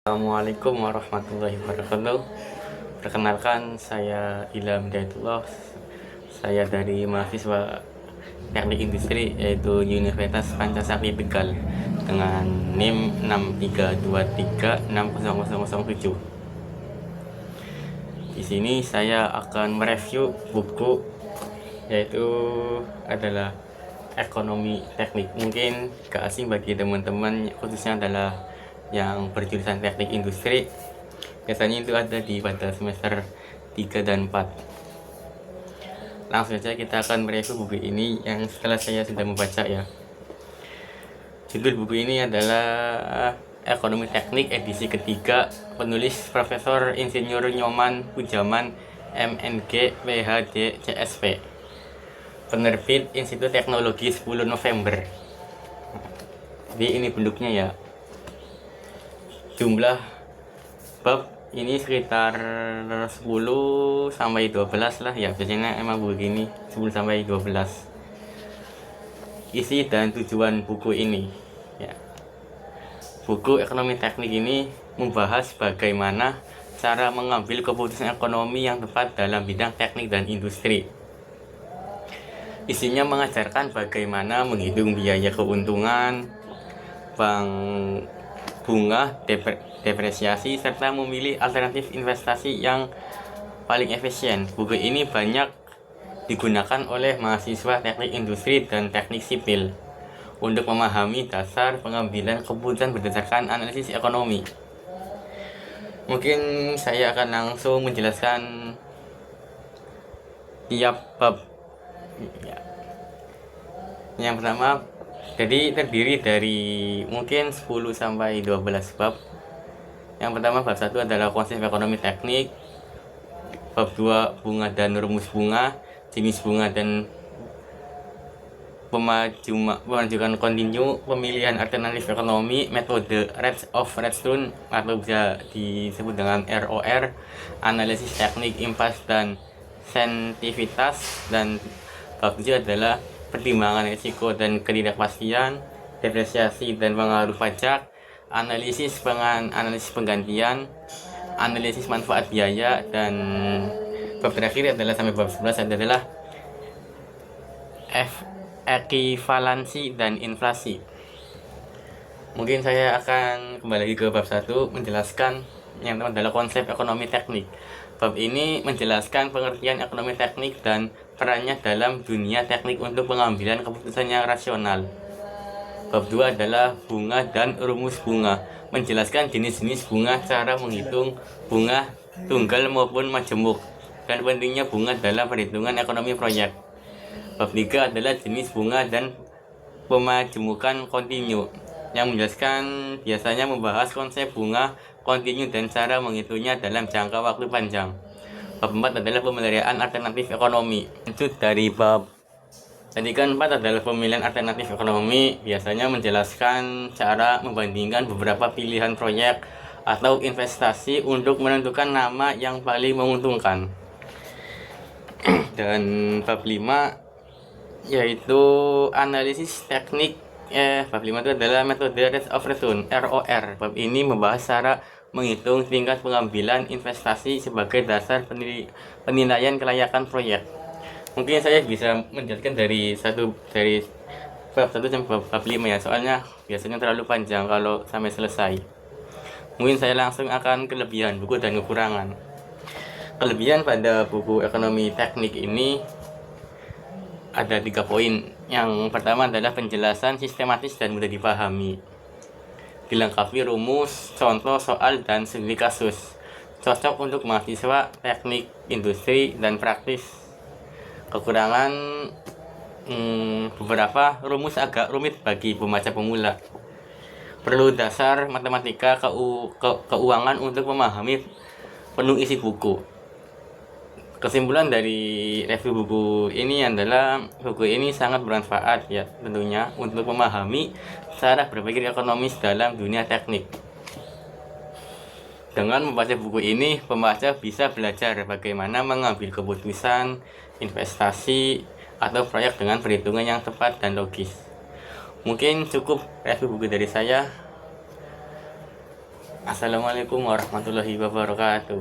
Assalamualaikum warahmatullahi wabarakatuh. Perkenalkan, saya Ilham Hidayatullah. Saya dari mahasiswa Teknik Industri yaitu Universitas Pancasakti Tegal dengan NIM 632360007. Di sini saya akan mereview buku yaitu adalah Ekonomi Teknik. Mungkin gak asing bagi teman-teman, khususnya adalah yang berjurusan teknik industri. Biasanya itu ada pada semester 3 dan 4. Langsung saja kita akan mereview buku ini yang setelah saya sudah membaca ya. Judul buku ini adalah Ekonomi Teknik edisi ketiga, penulis Profesor Insinyur Nyoman Hujaman MNG PhD CSP, penerbit Institut Teknologi 10 November. Jadi ini bentuknya ya. Jumlah bab ini sekitar 10 sampai 12 lah ya, biasanya emang begini 10 sampai 12. Isi dan tujuan buku ini ya. Buku Ekonomi Teknik ini membahas bagaimana cara mengambil keputusan ekonomi yang tepat dalam bidang teknik dan industri. Isinya mengajarkan bagaimana menghitung biaya keuntungan, bank bunga, depresiasi, serta memilih alternatif investasi yang paling efisien. Buku ini banyak digunakan oleh mahasiswa teknik industri dan teknik sipil untuk memahami dasar pengambilan keputusan berdasarkan analisis ekonomi. Mungkin saya akan langsung menjelaskan tiap bab. Yang pertama, jadi terdiri dari mungkin 10 sampai 12 bab. Yang pertama, bab 1 adalah konsep ekonomi teknik. Bab 2, bunga dan rumus bunga, jenis bunga dan pemajukan kontinu, pemilihan alternatif ekonomi, metode Rates of Return atau bisa disebut dengan ROR, analisis teknik, impas dan sensitivitas. Dan bab 7 adalah pertimbangan risiko dan ketidakpastian, depresiasi dan pengaruh pajak, analisis penggantian, analisis manfaat biaya, dan bab terakhir adalah sampai bab 11 adalah ekivalensi dan inflasi. Mungkin saya akan kembali lagi ke bab 1 menjelaskan yang adalah konsep ekonomi teknik. Bab ini menjelaskan pengertian ekonomi teknik dan perannya dalam dunia teknik untuk pengambilan keputusan yang rasional. Bab 2 adalah bunga dan rumus bunga, menjelaskan jenis-jenis bunga, cara menghitung bunga tunggal maupun majemuk, dan pentingnya bunga dalam perhitungan ekonomi proyek. Bab 3 adalah jenis bunga dan pemajemukan kontinu, yang menjelaskan biasanya membahas konsep bunga kontinu dan cara menghitungnya dalam jangka waktu panjang. Bab 4 adalah pemeliharaan alternatif ekonomi. Lanjut dari bab tadi kan 4 adalah pemilihan alternatif ekonomi, biasanya menjelaskan cara membandingkan beberapa pilihan proyek atau investasi untuk menentukan nama yang paling menguntungkan. Dan bab 5 yaitu analisis teknik. Bab 5 itu adalah metode Rate of Return ROR. Bab ini membahas cara menghitung tingkat pengambilan investasi sebagai dasar penilaian kelayakan proyek. Mungkin saya bisa menjelaskan dari bab 1 sampai bab 5 ya, soalnya biasanya terlalu panjang kalau sampai selesai. Mungkin saya langsung akan kelebihan buku dan kekurangan. Kelebihan pada buku ekonomi teknik ini ada 3 poin. Yang pertama adalah penjelasan sistematis dan mudah dipahami, dilengkapi rumus, contoh, soal, dan studi kasus. Cocok untuk mahasiswa teknik industri dan praktis. Kekurangan, beberapa rumus agak rumit bagi pembaca pemula. Perlu dasar matematika keuangan untuk memahami penuh isi buku. Kesimpulan dari review buku ini adalah buku ini sangat bermanfaat ya tentunya untuk memahami cara berpikir ekonomis dalam dunia teknik. Dengan membaca buku ini, pembaca bisa belajar bagaimana mengambil keputusan investasi atau proyek dengan perhitungan yang tepat dan logis. Mungkin cukup review buku dari saya. Assalamualaikum warahmatullahi wabarakatuh.